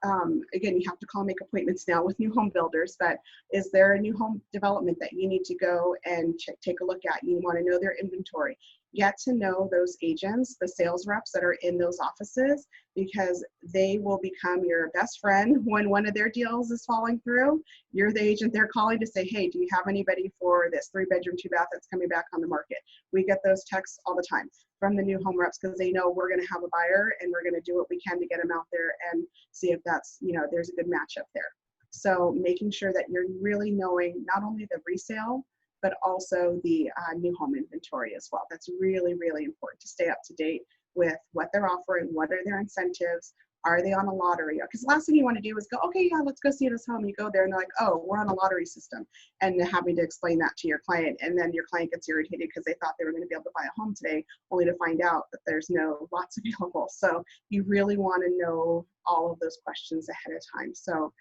again, you have to make appointments now with new home builders, but is there a new home development that you need to go and take a look at? You want to know their inventory. Get to know those agents, the sales reps that are in those offices, because they will become your best friend when one of their deals is falling through. You're the agent they're calling to say, hey, do you have anybody for this 3-bedroom, 2-bath that's coming back on the market? We get those texts all the time from the new home reps, because they know we're going to have a buyer and we're going to do what we can to get them out there and see if that's, there's a good match up there. So making sure that you're really knowing not only the resale, but also the new home inventory as well. That's really, really important to stay up to date with what they're offering, what are their incentives, Are they on a lottery? Because the last thing you want to do is go, okay, yeah, let's go see this home. You go there and they're like, oh, we're on a lottery system. And they're having to explain that to your client. And then your client gets irritated because they thought they were going to be able to buy a home today, only to find out that there's no lots available. So you really want to know all of those questions ahead of time. So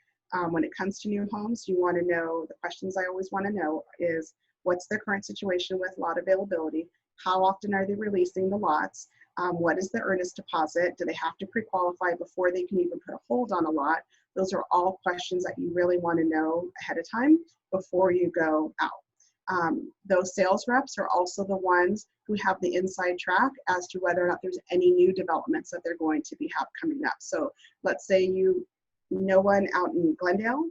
when it comes to new homes, you want to know the questions I always want to know is what's their current situation with lot availability? How often are they releasing the lots? What is the earnest deposit? Do they have to pre-qualify before they can even put a hold on a lot? Those are all questions that you really want to know ahead of time before you go out. Those sales reps are also the ones who have the inside track as to whether or not there's any new developments that they're going to have coming up. So let's say you know one out in Glendale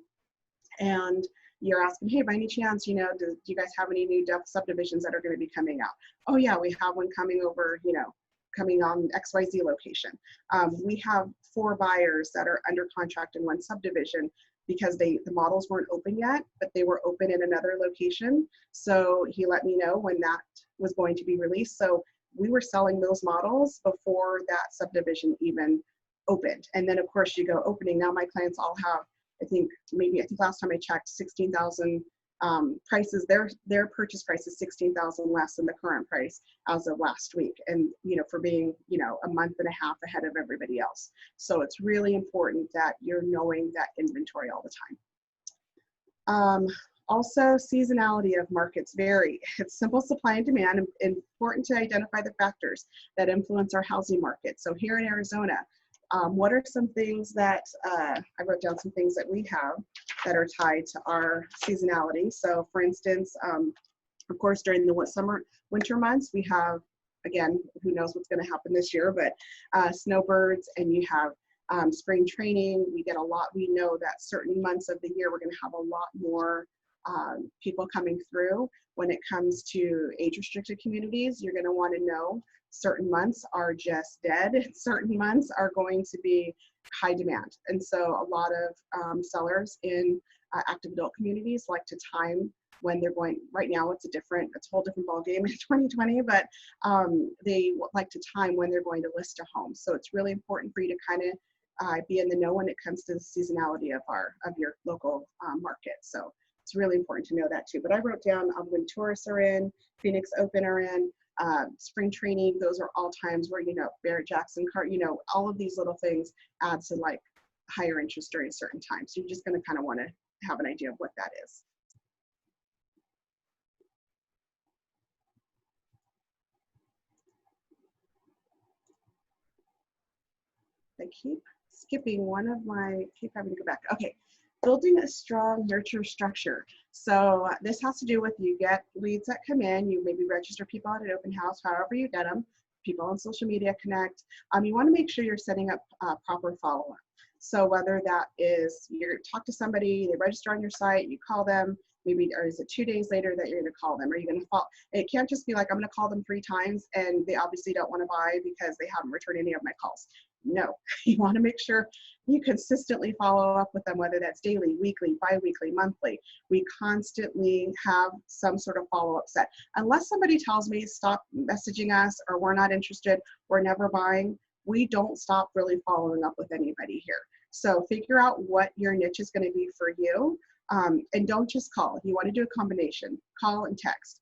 and you're asking, hey, by any chance, do you guys have any new subdivisions that are going to be coming out? Oh yeah, we have one coming over, coming on XYZ location. We have 4 buyers that are under contract in one subdivision because the models weren't open yet, but they were open in another location. So he let me know when that was going to be released. So we were selling those models before that subdivision even opened. And then of course you go opening. Now my clients all have, I think last time I checked, 16,000 prices. Their purchase price is 16,000 less than the current price as of last week. And, for being, a month and a half ahead of everybody else. So it's really important that you're knowing that inventory all the time. Also, seasonality of markets vary. It's simple supply and demand, and important to identify the factors that influence our housing market. So here in Arizona, what are some things that, I wrote down some things that we have that are tied to our seasonality. So for instance, of course, during the winter months, we have, again, who knows what's going to happen this year, but snowbirds, and you have spring training. We know that certain months of the year, we're going to have a lot more people coming through. When it comes to age-restricted communities, you're going to want to know certain months are just dead. Certain months are going to be high demand. And so a lot of sellers in active adult communities like to time when they're going. Right now it's a whole different ballgame in 2020, but they like to time when they're going to list a home. So it's really important for you to kind of be in the know when it comes to the seasonality of your local market. So it's really important to know that too. But I wrote down when tourists are in, Phoenix Open are in, spring training. Those are all times where, Barrett Jackson cart, all of these little things add to like higher interest during certain times. So you're just going to kind of want to have an idea of what that is. I keep skipping keep having to go back. Okay, building a strong nurture structure. So this has to do with you get leads that come in, you maybe register people at an open house, however you get them, people on social media connect. You want to make sure you're setting up proper follow-up. So whether that is you talk to somebody, they register on your site, you call them, maybe, or is it 2 days later that you're going to call them? Are you going to follow? It can't just be like, I'm going to call them 3 times and they obviously don't want to buy because they haven't returned any of my calls. No, you want to make sure you consistently follow up with them, whether that's daily, weekly, bi-weekly, monthly. We constantly have some sort of follow-up set. Unless somebody tells me stop messaging us or we're not interested, we're never buying, we don't stop really following up with anybody here. So figure out what your niche is going to be for you. And don't just call. You want to do a combination, call and text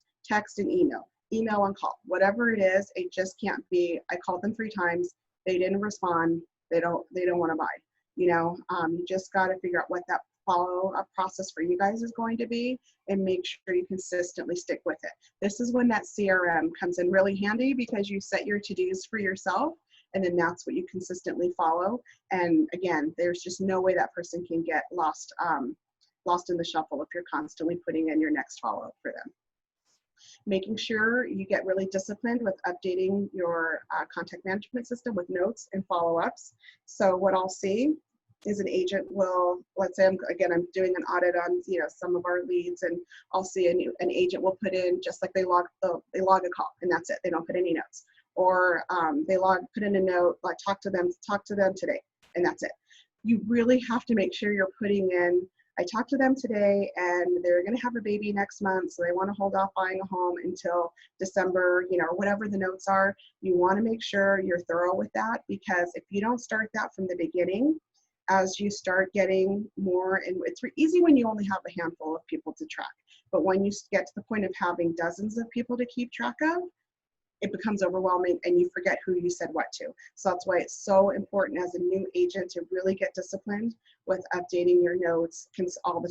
and email and call, whatever it is. It just can't be, I called them 3 times. They didn't respond. They don't want to buy. You just got to figure out what that follow-up process for you guys is going to be and make sure you consistently stick with it. This is when that CRM comes in really handy because you set your to-dos for yourself and then that's what you consistently follow. And again, there's just no way that person can get lost in the shuffle if you're constantly putting in your next follow-up for them. Making sure you get really disciplined with updating your contact management system with notes and follow-ups. So what I'll see is an agent will, let's say I'm doing an audit on some of our leads, and I'll see an agent will put in just like they log a call and that's it. They don't put any notes, or they put in a note like talk to them today, and that's it. You really have to make sure you're putting in I talked to them today and they're going to have a baby next month. So they want to hold off buying a home until December, you know, whatever the notes are. You want to make sure you're thorough with that, because if you don't start that from the beginning, as you start getting more, and it's easy when you only have a handful of people to track. But when you get to the point of having dozens of people to keep track of, it becomes overwhelming and you forget who you said what to. So that's why it's so important as a new agent to really get disciplined with updating your notes,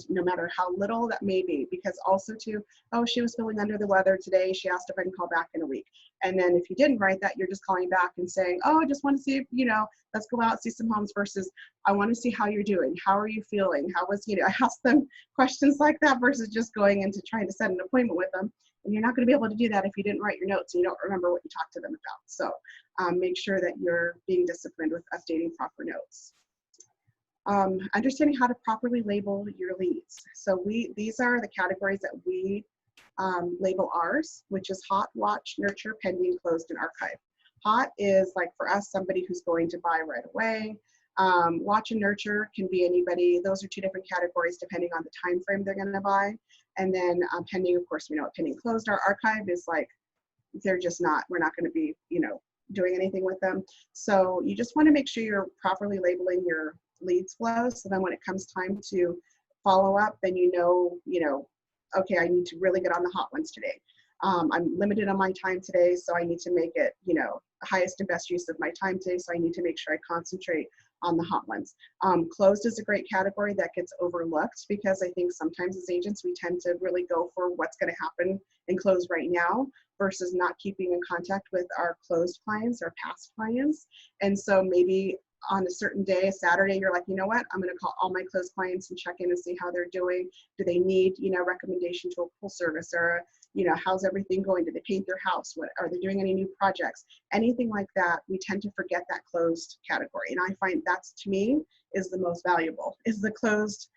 no matter how little that may be. Because also too, oh, she was feeling under the weather today, she asked if I can call back in a week. And then if you didn't write that, you're just calling back and saying, oh, I just want to see if, you know, let's go out, see some homes, versus I want to see how you're doing. How are you feeling? How was, you know, I ask them questions like that versus just going into trying to set an appointment with them. And you're not going to be able to do that if you didn't write your notes and you don't remember what you talked to them about. So make sure that you're being disciplined with updating proper notes. Understanding how to properly label your leads. So these are the categories that we label ours, which is hot, watch, nurture, pending, closed, and archive. Hot is like for us, somebody who's going to buy right away. Watch and nurture can be anybody. Those are two different categories depending on the time frame they're going to buy. And then pending, of course, we know what pending closed. Our archive is like, they're just not, we're not going to be, you know, doing anything with them. So you just want to make sure you're properly labeling your leads flow. So then when it comes time to follow up, then you know, okay, I need to really get on the hot ones today. I'm limited on my time today, so I need to make it, you know, the highest and best use of my time today. So I need to make sure I concentrate on the hot ones. Closed is a great category that gets overlooked, because I think sometimes as agents, we tend to really go for what's going to happen and close right now versus not keeping in contact with our closed clients or past clients. And so maybe on a certain day, a Saturday, you're like, you know what, I'm going to call all my closed clients and check in and see how they're doing. Do they need, you know, recommendation to a pool service, or, you know, how's everything going? Did they paint their house? What are they doing? Any new projects? Anything like that, we tend to forget that closed category. And I find that's, to me, is the most valuable, is the closed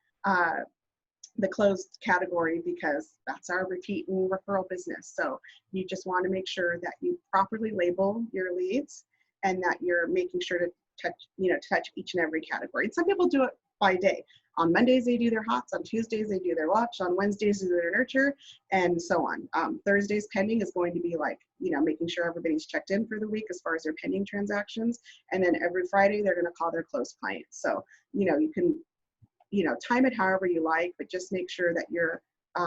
category, because that's our repeat and referral business. So you just want to make sure that you properly label your leads and that you're making sure to touch each and every category. And some people do it by day. On Mondays, they do their hots. On Tuesdays, they do their watch. On Wednesdays, they do their nurture, and so on. Thursdays pending is going to be like, you know, making sure everybody's checked in for the week as far as their pending transactions. And then every Friday, they're going to call their closed clients. So, you know, you can, you know, time it however you like, but just make sure that you're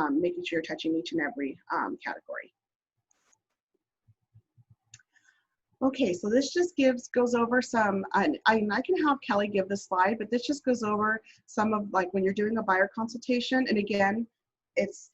making sure you're touching each and every category. Okay, so this just goes over some, and I can have Kelly give the slide, but this just goes over some of, like, when you're doing a buyer consultation. And again, it's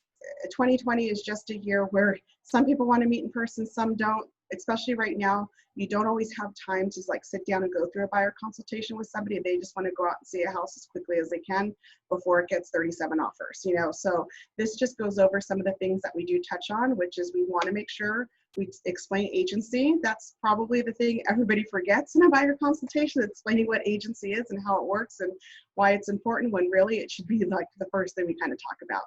2020 is just a year where some people want to meet in person, some don't. Especially right now, you don't always have time to like sit down and go through a buyer consultation with somebody. They just want to go out and see a house as quickly as they can before it gets 37 offers, you know. So this just goes over some of the things that we do touch on, which is we want to make sure we explain agency. That's probably the thing everybody forgets in a buyer consultation, explaining what agency is and how it works and why it's important, when really it should be like the first thing we kind of talk about.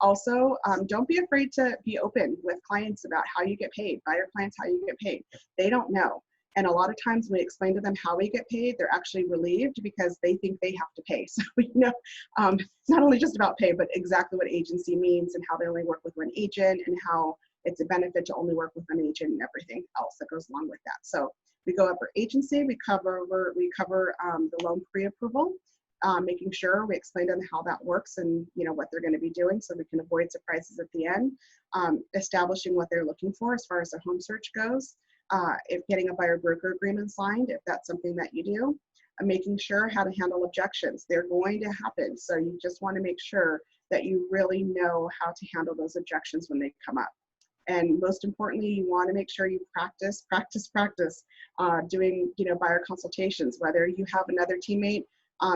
Also, don't be afraid to be open with clients about how you get paid. Buyer clients, how you get paid. They don't know. And a lot of times when we explain to them how we get paid, they're actually relieved because they think they have to pay. So, you know, it's not only just about pay, but exactly what agency means and how they only work with one agent and how it's a benefit to only work with an agent and everything else that goes along with that. So we go over agency, we cover the loan pre-approval, making sure we explain to them how that works and, you know, what they're going to be doing so we can avoid surprises at the end, establishing what they're looking for as far as their home search goes, if getting a buyer broker agreement signed, if that's something that you do, making sure how to handle objections. They're going to happen. So you just want to make sure that you really know how to handle those objections when they come up. And most importantly, you want to make sure you practice doing, you know, buyer consultations, whether you have another teammate,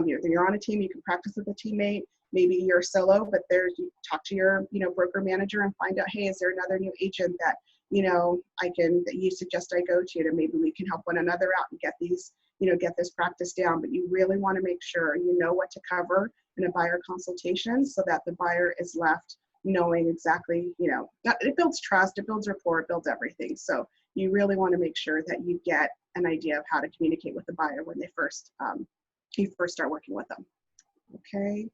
you're on a team, you can practice with a teammate. Maybe you're solo, but you talk to your, you know, broker manager and find out, hey, is there another new agent that, you know, that you suggest I go to maybe we can help one another out and get these, you know, get this practice down. But you really want to make sure you know what to cover in a buyer consultation so that the buyer is left knowing exactly, you know, it builds trust, it builds rapport, it builds everything. So you really want to make sure that you get an idea of how to communicate with the buyer when they first, you first start working with them. Okay.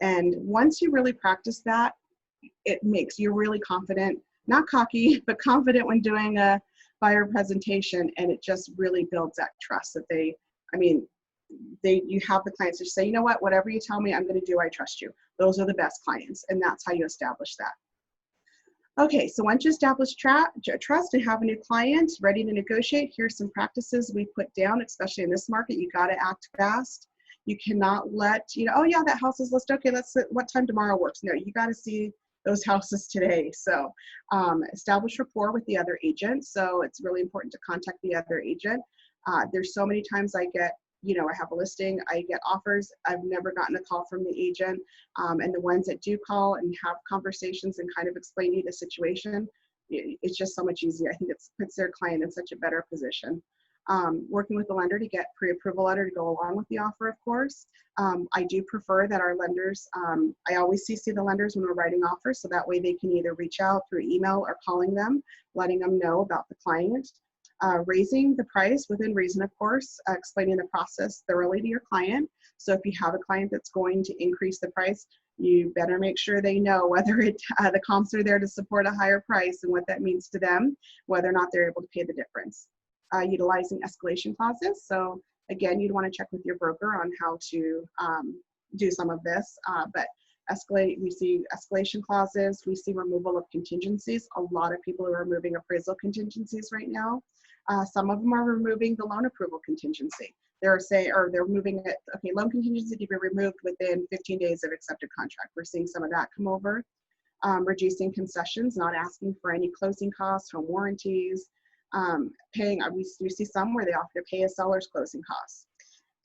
And once you really practice that, it makes you really confident, not cocky, but confident when doing a buyer presentation. And it just really builds that trust that you have the clients just say, you know what, whatever you tell me, I'm going to do, I trust you. Those are the best clients. And that's how you establish that. Okay, so once you establish trust and have a new client ready to negotiate, here's some practices we put down, especially in this market. You got to act fast. You cannot let, oh yeah, that house is listed. Okay, what time tomorrow works? No, you got to see those houses today. So establish rapport with the other agent. So it's really important to contact the other agent. There's so many times I get, I have a listing, I get offers. I've never gotten a call from the agent. And the ones that do call and have conversations and kind of explain to you the situation, it's just so much easier. I think it puts their client in such a better position. Working with the lender to get pre-approval letter to go along with the offer, of course. I do prefer that our lenders, I always CC the lenders when we're writing offers, so that way they can either reach out through email or calling them, letting them know about the client. Raising the price within reason, of course, explaining the process thoroughly to your client. So if you have a client that's going to increase the price, you better make sure they know whether the comps are there to support a higher price and what that means to them, whether or not they're able to pay the difference. Utilizing escalation clauses. So again, you'd want to check with your broker on how to do some of this, but we see escalation clauses, we see removal of contingencies. A lot of people are removing appraisal contingencies right now. Some of them are removing the loan approval contingency. They're removing it, okay, loan contingency to be removed within 15 days of accepted contract. We're seeing some of that come over. Reducing concessions, not asking for any closing costs, home warranties, we see some where they offer to pay a seller's closing costs.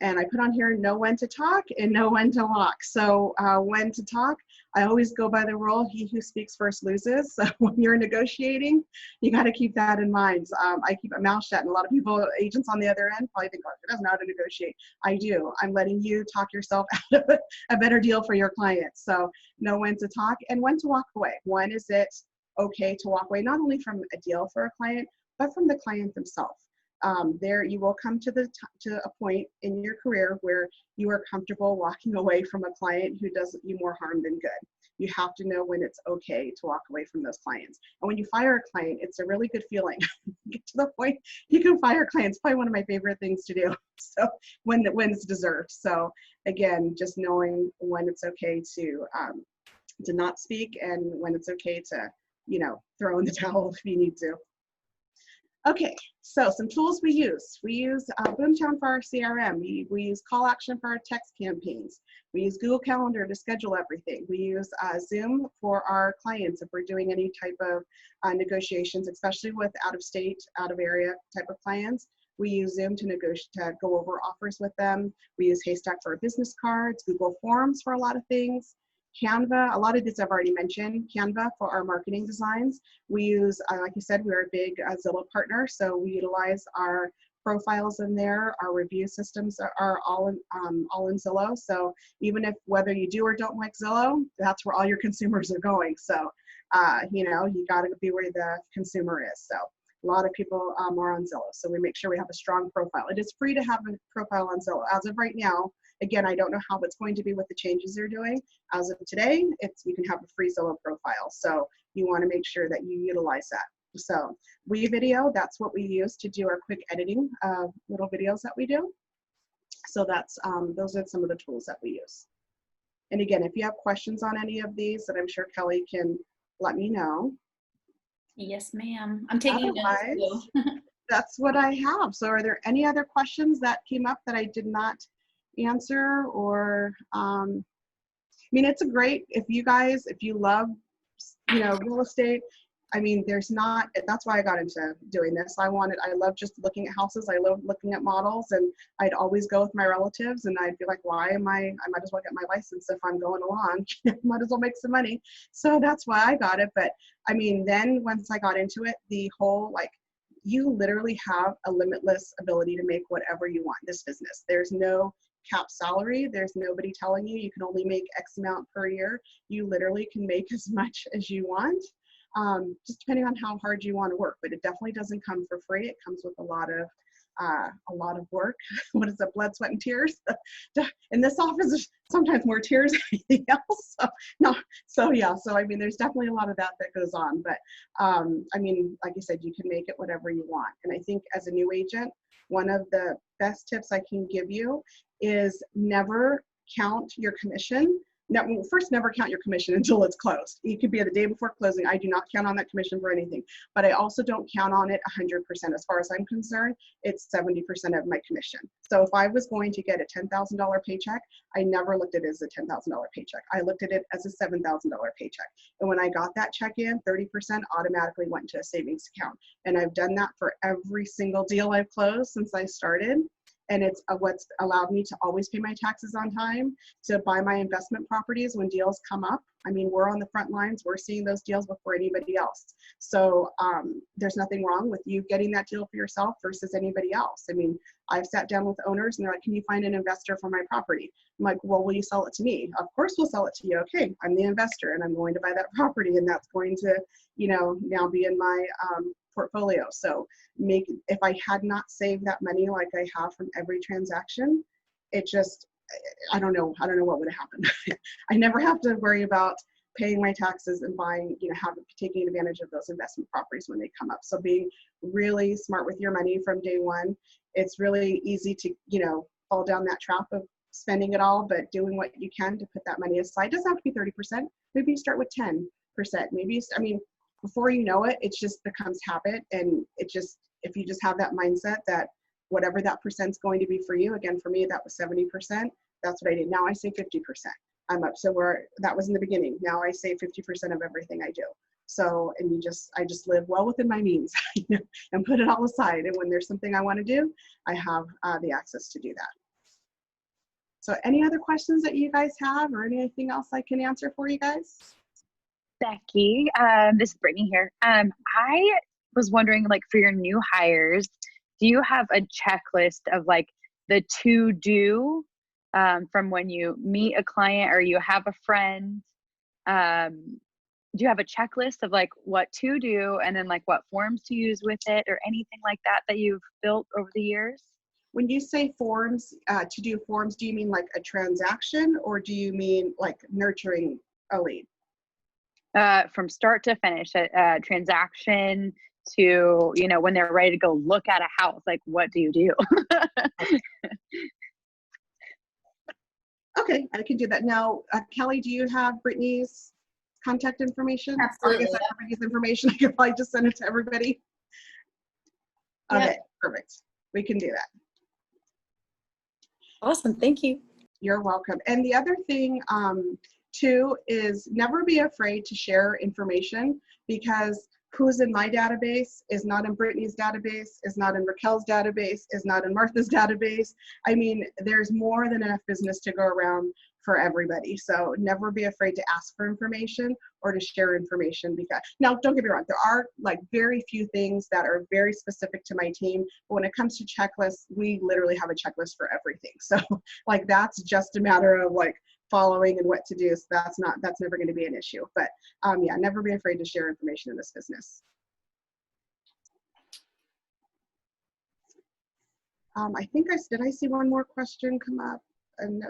And I put on here, know when to talk and know when to walk. So when to talk, I always go by the rule, he who speaks first loses. So when you're negotiating, you got to keep that in mind. I keep my mouth shut, and a lot of people, agents on the other end, probably think, oh, she doesn't know how to negotiate. I do. I'm letting you talk yourself out of a better deal for your client. So know when to talk and when to walk away. When is it okay to walk away, not only from a deal for a client, but from the client themselves. There you will come to a point in your career where you are comfortable walking away from a client who does you more harm than good. You have to know when it's okay to walk away from those clients. And when you fire a client, it's a really good feeling. Get to the point you can fire clients. Probably one of my favorite things to do. So when it's deserved. So again, just knowing when it's okay to not speak and when it's okay to throw in the towel if you need to. Okay, so some tools we use. We use Boomtown for our CRM. We use Call Action for our text campaigns. We use Google Calendar to schedule everything. We use Zoom for our clients if we're doing any type of negotiations, especially with out-of-state, out-of-area type of clients. We use Zoom to go over offers with them. We use Haystack for our business cards, Google Forms for a lot of things. Canva, a lot of these I've already mentioned. Canva for our marketing designs. We use, like you said, we're a big Zillow partner, so we utilize our profiles in there. Our review systems are all in Zillow. So even if whether you do or don't like Zillow, that's where all your consumers are going. So you got to be where the consumer is. So a lot of people are on Zillow, so we make sure we have a strong profile. It is free to have a profile on Zillow. As of right now, again, I don't know how it's going to be with the changes they're doing. As of today, you can have a free Zillow profile. So you want to make sure that you utilize that. So WeVideo, that's what we use to do our quick editing of little videos that we do. So that's those are some of the tools that we use. And again, if you have questions on any of these, that I'm sure Kelly can let me know. Yes, ma'am. I'm taking notes. That's what I have. So are there any other questions that came up that I did not answer? Or I mean, it's a great, if you love real estate, I mean, that's why I got into doing this. I love just looking at houses. I love looking at models, and I'd always go with my relatives, and I'd be like, I might as well get my license if I'm going along. Might as well make some money. So that's why I got it. But I mean, then once I got into it, the whole, you literally have a limitless ability to make whatever you want in this business. There's no cap salary. There's nobody telling you can only make X amount per year. You literally can make as much as you want. Just depending on how hard you want to work, but it definitely doesn't come for free. It comes with a lot of a lot of work. What is it? Blood, sweat, and tears. In this office, there's sometimes more tears than anything else. So, no, so yeah. So I mean, there's definitely a lot of that goes on. But I mean, like you said, you can make it whatever you want. And I think as a new agent, one of the best tips I can give you is never count your commission. Now, first, never count your commission until it's closed. It could be the day before closing. I do not count on that commission for anything, but I also don't count on it 100%. As far as I'm concerned, it's 70% of my commission. So if I was going to get a $10,000 paycheck, I never looked at it as a $10,000 paycheck. I looked at it as a $7,000 paycheck. And when I got that check in, 30% automatically went into a savings account. And I've done that for every single deal I've closed since I started. And it's what's allowed me to always pay my taxes on time, to buy my investment properties when deals come up. I mean, we're on the front lines. We're seeing those deals before anybody else. So there's nothing wrong with you getting that deal for yourself versus anybody else. I mean, I've sat down with owners and they're like, can you find an investor for my property? I'm like, well, will you sell it to me? Of course we'll sell it to you. Okay, I'm the investor and I'm going to buy that property, and that's going to, you know, now be in my portfolio. So if I had not saved that money like I have from every transaction, it just, I don't know what would have happened. I never have to worry about paying my taxes and buying, you know, taking advantage of those investment properties when they come up. So being really smart with your money from day one. It's really easy to, you know, fall down that trap of spending it all, but doing what you can to put that money aside. It doesn't have to be 30%. Maybe you start with 10%. Maybe, I mean, before you know it, it just becomes habit. And it just, if you just have that mindset that whatever that percent's going to be for you, again, for me, that was 70%. That's what I did. Now I say 50%. I'm up. So that was in the beginning. Now I say 50% of everything I do. So, and I just live well within my means and put it all aside. And when there's something I want to do, I have the access to do that. So any other questions that you guys have or anything else I can answer for you guys? Becky, this is Brittany here. I was wondering, like, for your new hires, do you have a checklist of like the to do from when you meet a client or you have a friend? Do you have a checklist of like what to do and then like what forms to use with it or anything like that you've built over the years? When you say forms, to do forms, do you mean like a transaction or do you mean like nurturing a lead? From start to finish, a transaction to, you know, when they're ready to go look at a house, like what do you do? Okay, I can do that. Now, Kelly, do you have Brittany's contact information? Absolutely. Or I guess I have Brittany's information. I could probably just send it to everybody. Okay, Yep. Perfect. We can do that. Awesome, thank you. You're welcome. And the other thing too is never be afraid to share information, because who's in my database is not in Brittany's database, is not in Raquel's database, is not in Martha's database. I mean, there's more than enough business to go around for everybody. So never be afraid to ask for information or to share information. Because now, don't get me wrong, there are like very few things that are very specific to my team. But when it comes to checklists, we literally have a checklist for everything. So like that's just a matter of like following and what to do. So that's never going to be an issue. But yeah, never be afraid to share information in this business. I think did I see one more question come up?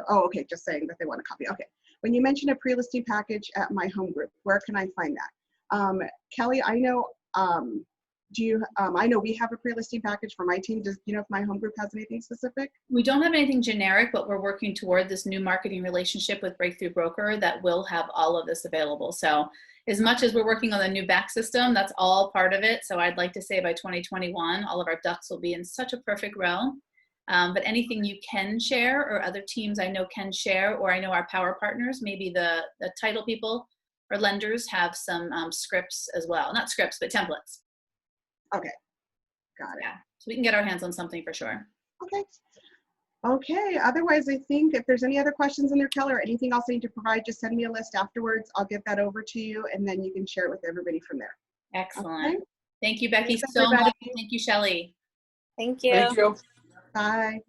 Oh, okay, just saying that they want a copy. Okay. When you mentioned a pre-listing package at my home group, where can I find that? Kelly, I know, I know we have a pre-listing package for my team. Do you know if my home group has anything specific? We don't have anything generic, but we're working toward this new marketing relationship with Breakthrough Broker that will have all of this available. So as much as we're working on the new back system, that's all part of it. So I'd like to say by 2021, all of our ducks will be in such a perfect row. But anything you can share or other teams I know can share, or I know our power partners, maybe the title people or lenders have some scripts as well. Not scripts, but templates. Okay, got it. Yeah, so we can get our hands on something for sure. Okay. Okay, otherwise I think if there's any other questions in there, Kelly, or anything else I need to provide, just send me a list afterwards. I'll get that over to you and then you can share it with everybody from there. Excellent. Okay. Thank you, Becky, Thanks, so everybody. much. Thank you, Shelley. Thank you. Thank you. Bye.